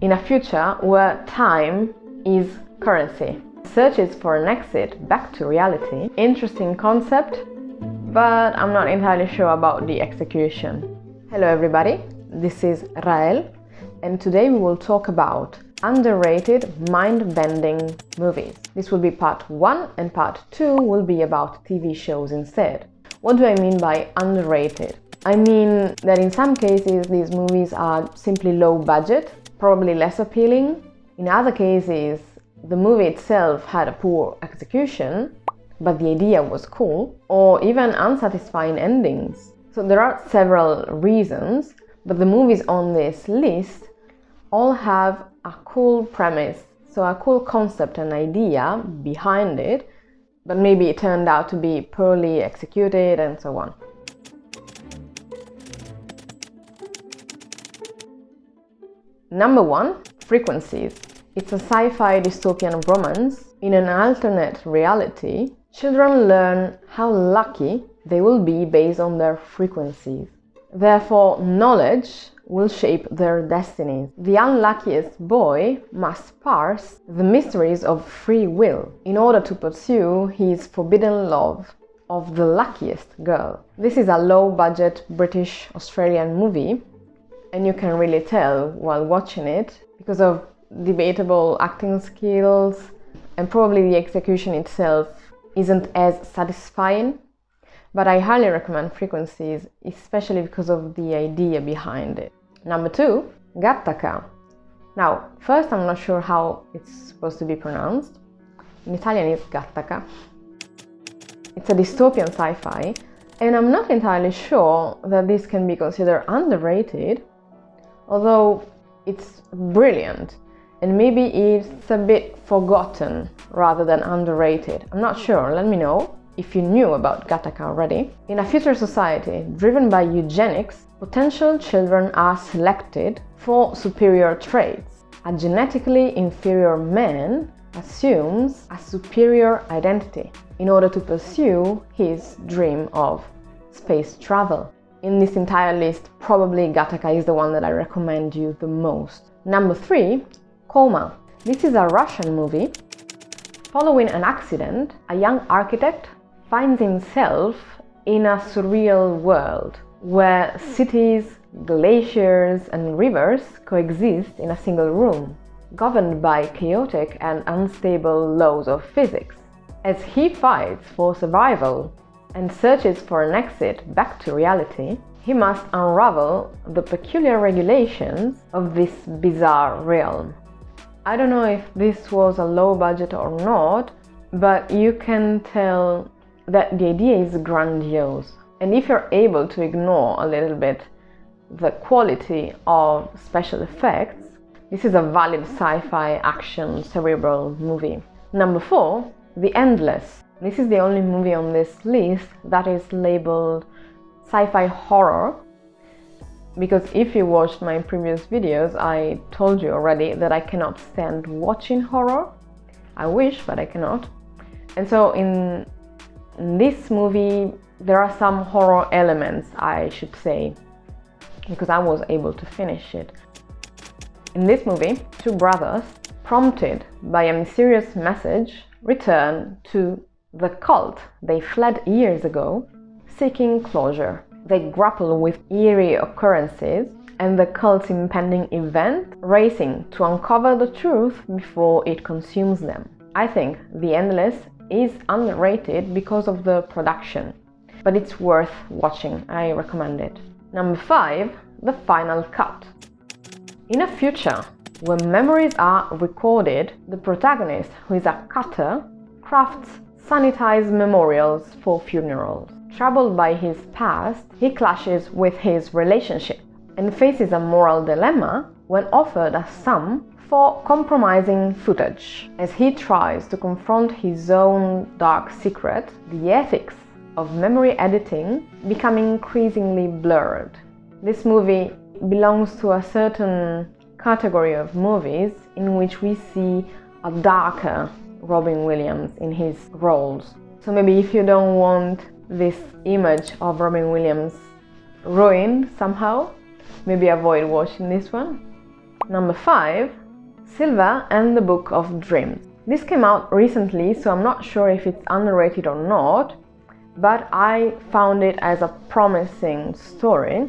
in a future where time is currency. Searches for an exit back to reality. Interesting concept, but I'm not entirely sure about the execution. Hello everybody, this is Yael, and today we will talk about underrated mind-bending movies. This will be part 1 and part 2 will be about TV shows instead. What do I mean by underrated? I mean that in some cases these movies are simply low budget, probably less appealing. In other cases, the movie itself had a poor execution, but the idea was cool, or even unsatisfying endings. So there are several reasons, but the movies on this list all have a cool premise, so a cool concept and idea behind it, but maybe it turned out to be poorly executed and so on. Number 1, Frequencies. It's a sci-fi dystopian romance. In an alternate reality, children learn how lucky they will be based on their frequencies. Therefore, knowledge will shape their destinies. The unluckiest boy must parse the mysteries of free will in order to pursue his forbidden love of the luckiest girl. This is a low-budget British-Australian movie, and you can really tell while watching it because of debatable acting skills, and probably the execution itself isn't as satisfying. But I highly recommend Frequencies, especially because of the idea behind it. Number 2, Gattaca. Now, first, I'm not sure how it's supposed to be pronounced. In Italian, it's Gattaca. It's a dystopian sci-fi, and I'm not entirely sure that this can be considered underrated, although it's brilliant, and maybe it's a bit forgotten rather than underrated. I'm not sure, let me know if you knew about Gattaca already. In a future society driven by eugenics, potential children are selected for superior traits. A genetically inferior man assumes a superior identity in order to pursue his dream of space travel. In this entire list, probably Gattaca is the one that I recommend you the most. Number 3, Coma. This is a Russian movie. Following an accident, a young architect finds himself in a surreal world where cities, glaciers, and rivers coexist in a single room, governed by chaotic and unstable laws of physics. As he fights for survival and searches for an exit back to reality, he must unravel the peculiar regulations of this bizarre realm. I don't know if this was a low budget or not, but you can tell that the idea is grandiose. And if you're able to ignore a little bit the quality of special effects, this is a valid sci-fi action cerebral movie. Number 4, The Endless. This is the only movie on this list that is labeled sci-fi horror, because if you watched my previous videos, I told you already that I cannot stand watching horror. I wish, but I cannot. And so in this movie, there are some horror elements, I should say, because I was able to finish it. In this movie, two brothers, prompted by a mysterious message, return to the cult they fled years ago, seeking closure. They grapple with eerie occurrences and the cult's impending event, racing to uncover the truth before it consumes them. I think The Endless is underrated because of the production, but it's worth watching. I recommend it. Number 5, The Final Cut. In a future where memories are recorded, the protagonist, who is a cutter, crafts sanitized memorials for funerals. Troubled by his past, he clashes with his relationship and faces a moral dilemma when offered a sum for compromising footage. As he tries to confront his own dark secret, the ethics of memory editing become increasingly blurred. This movie belongs to a certain category of movies in which we see a darker Robin Williams in his roles. So maybe if you don't want this image of Robin Williams ruined somehow, maybe avoid watching this one. Number 5, Silva and the Book of Dreams. This came out recently, so I'm not sure if it's underrated or not, but I found it as a promising story,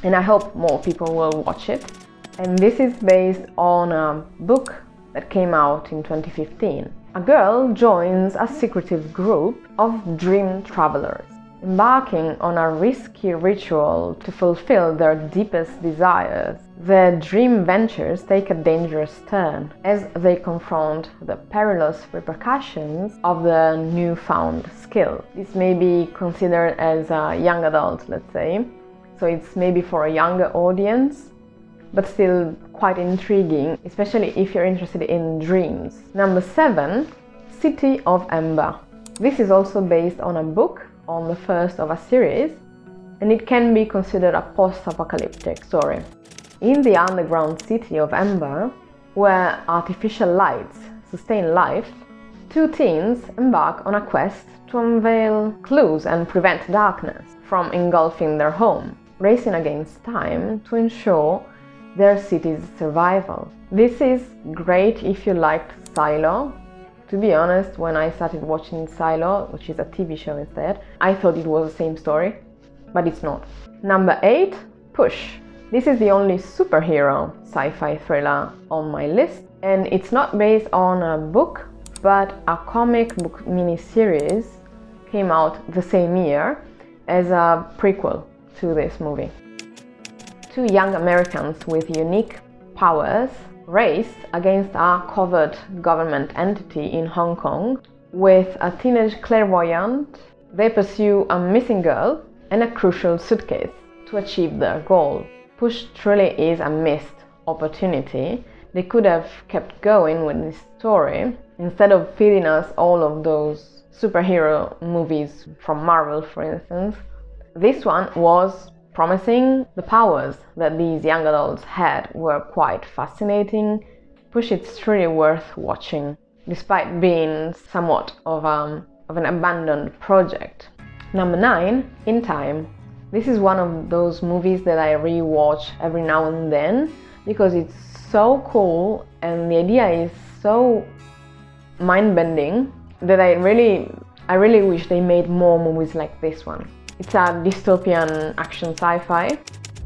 and I hope more people will watch it. And this is based on a book that came out in 2015. A girl joins a secretive group of dream travelers, embarking on a risky ritual to fulfill their deepest desires. Their dream ventures take a dangerous turn as they confront the perilous repercussions of the newfound skill. This may be considered as a young adult, let's say, so it's maybe for a younger audience, but still quite intriguing, especially if you're interested in dreams. Number 7, City of Ember. This is also based on a book, on the first of a series, and it can be considered a post-apocalyptic story. In the underground city of Ember, where artificial lights sustain life, 2 teens embark on a quest to unveil clues and prevent darkness from engulfing their home, racing against time to ensure their city's survival. This is great if you liked Silo. To be honest, when I started watching Silo, which is a TV show instead, I thought it was the same story, but it's not. Number 8, Push. This is the only superhero sci-fi thriller on my list, and it's not based on a book, but a comic book miniseries came out the same year as a prequel to this movie. 2 young Americans with unique powers race against a covert government entity in Hong Kong. With a teenage clairvoyant, they pursue a missing girl and a crucial suitcase to achieve their goal. Push truly is a missed opportunity. They could have kept going with this story instead of feeding us all of those superhero movies from Marvel, for instance. This one was promising. The powers that these young adults had were quite fascinating. Push it's truly worth watching, despite being somewhat of an abandoned project. Number 9, In Time. This is one of those movies that I rewatch every now and then because it's so cool and the idea is so mind-bending that I really wish they made more movies like this one. It's a dystopian action sci-fi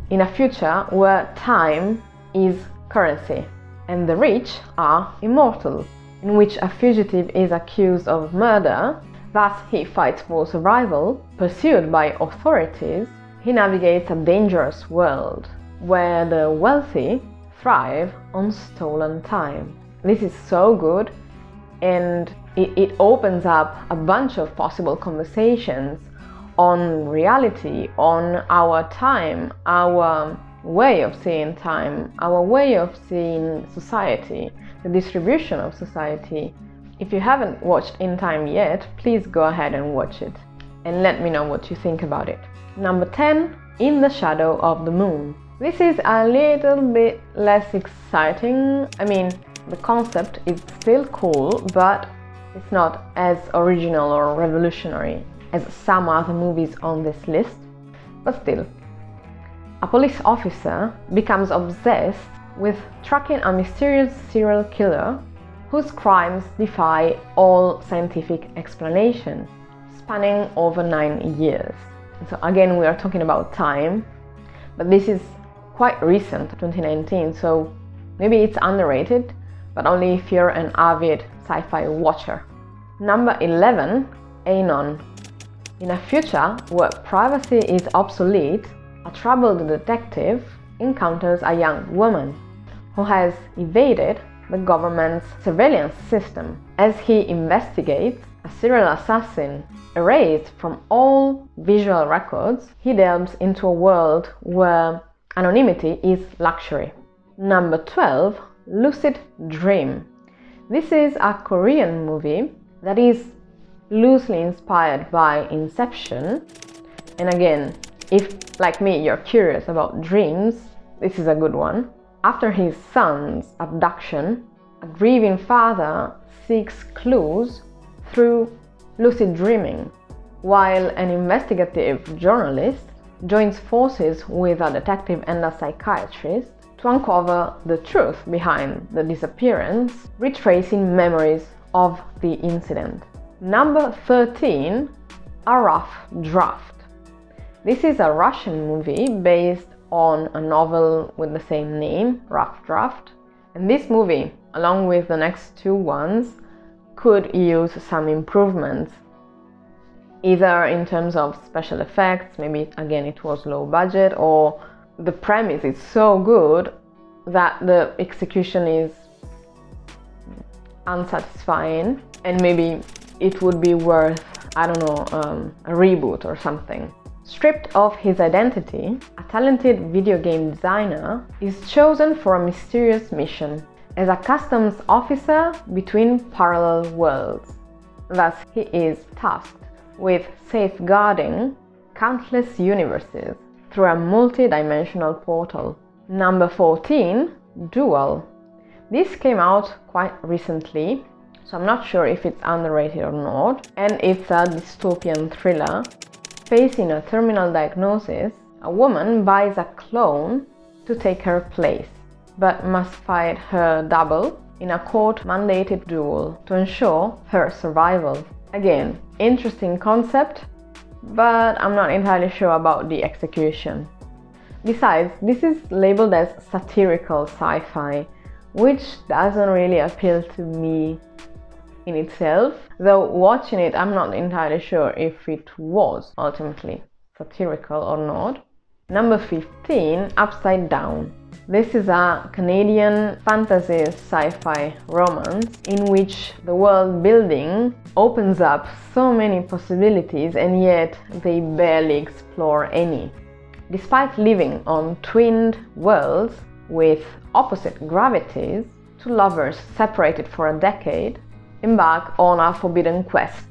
in a future where time is currency and the rich are immortal, in which a fugitive is accused of murder. Thus he fights for survival. Pursued by authorities, he navigates a dangerous world where the wealthy thrive on stolen time. This is so good, and it opens up a bunch of possible conversations on reality, on our time, our way of seeing time, our way of seeing society, the distribution of society. If you haven't watched In Time yet, please go ahead and watch it and let me know what you think about it. Number 10, In the Shadow of the Moon. This is a little bit less exciting. I mean, the concept is still cool, but it's not as original or revolutionary as some other movies on this list, but still. A police officer becomes obsessed with tracking a mysterious serial killer whose crimes defy all scientific explanation, spanning over 9 years. So again, we are talking about time, but this is quite recent, 2019, so maybe it's underrated, but only if you're an avid sci-fi watcher. Number 11, Anon. In a future where privacy is obsolete, a troubled detective encounters a young woman who has evaded the government's surveillance system. As he investigates a serial assassin erased from all visual records, he delves into a world where anonymity is luxury. Number 12, Lucid Dream. This is a Korean movie that is loosely inspired by Inception, and again, if like me you're curious about dreams, this is a good one. After his son's abduction, a grieving father seeks clues through lucid dreaming, while an investigative journalist joins forces with a detective and a psychiatrist to uncover the truth behind the disappearance, retracing memories of the incident. Number 13, A Rough Draft. This is a Russian movie based on a novel with the same name, Rough Draft. And this movie, along with the next two ones, could use some improvements, either in terms of special effects, maybe again it was low budget, or the premise is so good that the execution is unsatisfying, and maybe it would be worth, I don't know, a reboot or something. Stripped of his identity, a talented video game designer is chosen for a mysterious mission as a customs officer between parallel worlds. Thus, he is tasked with safeguarding countless universes through a multi-dimensional portal. Number 14, Dual. This came out quite recently, so I'm not sure if it's underrated or not, and it's a dystopian thriller. Facing a terminal diagnosis, a woman buys a clone to take her place, but must fight her double in a court-mandated duel to ensure her survival. Again, interesting concept, but I'm not entirely sure about the execution. Besides, this is labeled as satirical sci-fi, which doesn't really appeal to me in itself, though watching it I'm not entirely sure if it was ultimately satirical or not. Number 15, Upside Down. This is a Canadian fantasy sci-fi romance in which the world building opens up so many possibilities and yet they barely explore any. Despite living on twinned worlds with opposite gravities, two lovers separated for a decade embark on a forbidden quest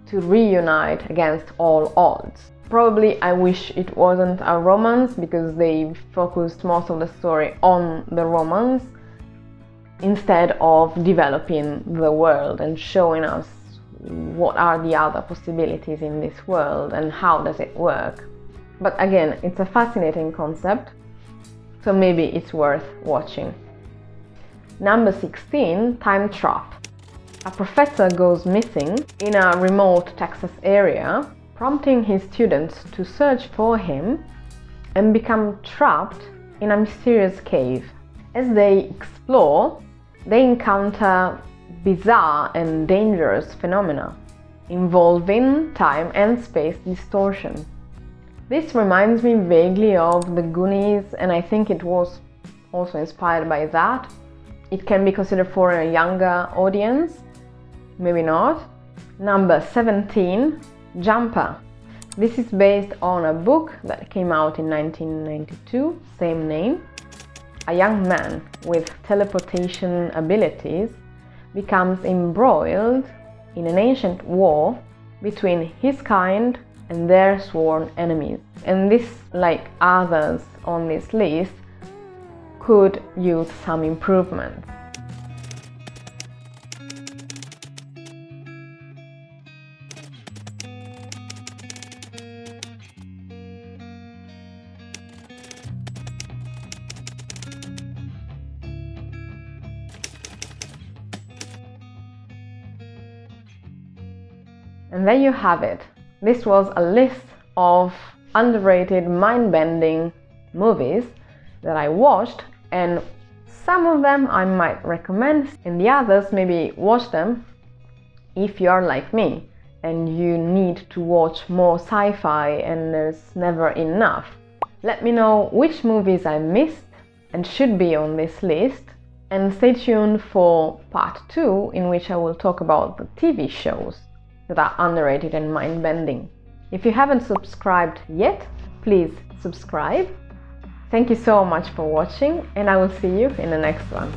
to reunite against all odds. Probably I wish it wasn't a romance because they focused most of the story on the romance instead of developing the world and showing us what are the other possibilities in this world and how does it work. But again, it's a fascinating concept, so maybe it's worth watching. Number 16, Time Trap. A professor goes missing in a remote Texas area, prompting his students to search for him and become trapped in a mysterious cave. As they explore, they encounter bizarre and dangerous phenomena involving time and space distortion. This reminds me vaguely of The Goonies, and I think it was also inspired by that. It can be considered for a younger audience, maybe not. Number 17, Jumper. This is based on a book that came out in 1992, same name. A young man with teleportation abilities becomes embroiled in an ancient war between his kind and their sworn enemies. And this, like others on this list, could use some improvements. And there you have it. This was a list of underrated mind-bending movies that I watched, and some of them I might recommend, and the others maybe watch them if you are like me and you need to watch more sci-fi and there's never enough. Let me know which movies I missed and should be on this list, and stay tuned for part 2 in which I will talk about the TV shows that are underrated and mind-bending. If you haven't subscribed yet, please subscribe. Thank you so much for watching, and I will see you in the next one.